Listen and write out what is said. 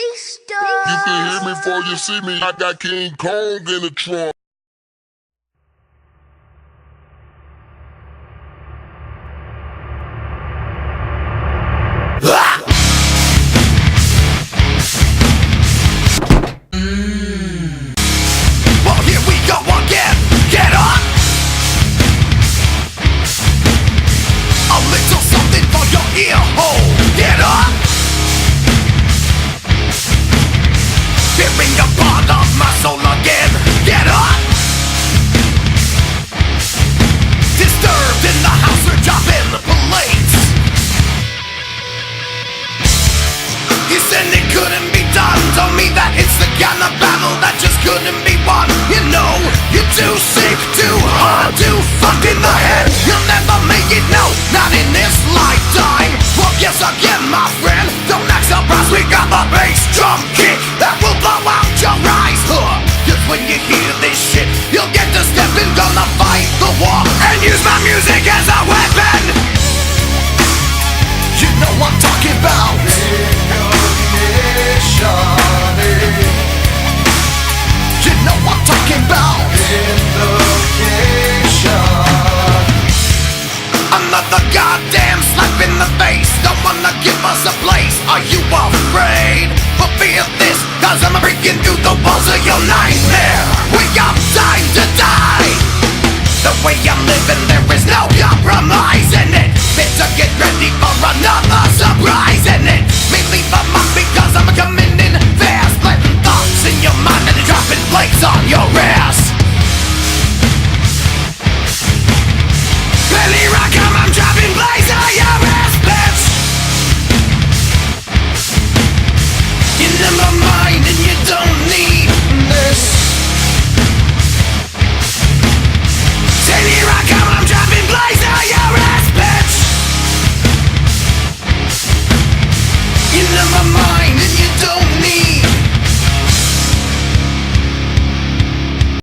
You can hear me before you see me. I got King Kong in the trunk. Well, here we go again. Get up. A little something for your ear hole. Get up. Hearing a part of my soul again. Get up. Disturbed in the house, we're dropping the plates. You said it couldn't be done. Told me that it's the kind of battle that just couldn't be won. You know, you're too sick, too hard, too fucked in the head. You'll never make it, no, not in this lifetime. Well, guess again, my friend, don't act surprised. We got the bass drum kick that will blow out your eyes. Cause when you hear this shit, you'll get to step in, gonna fight the war and use my music as a weapon. You know what I'm talking about. You know what I'm talking about. Another goddamn slap in the face. Don't wanna give us a place. Are you afraid? But fear this, cause I'm breaking through the walls of your nightmare. We got time to die. The way I'm living, there is no compromise in it. Better get ready for another surprise in it.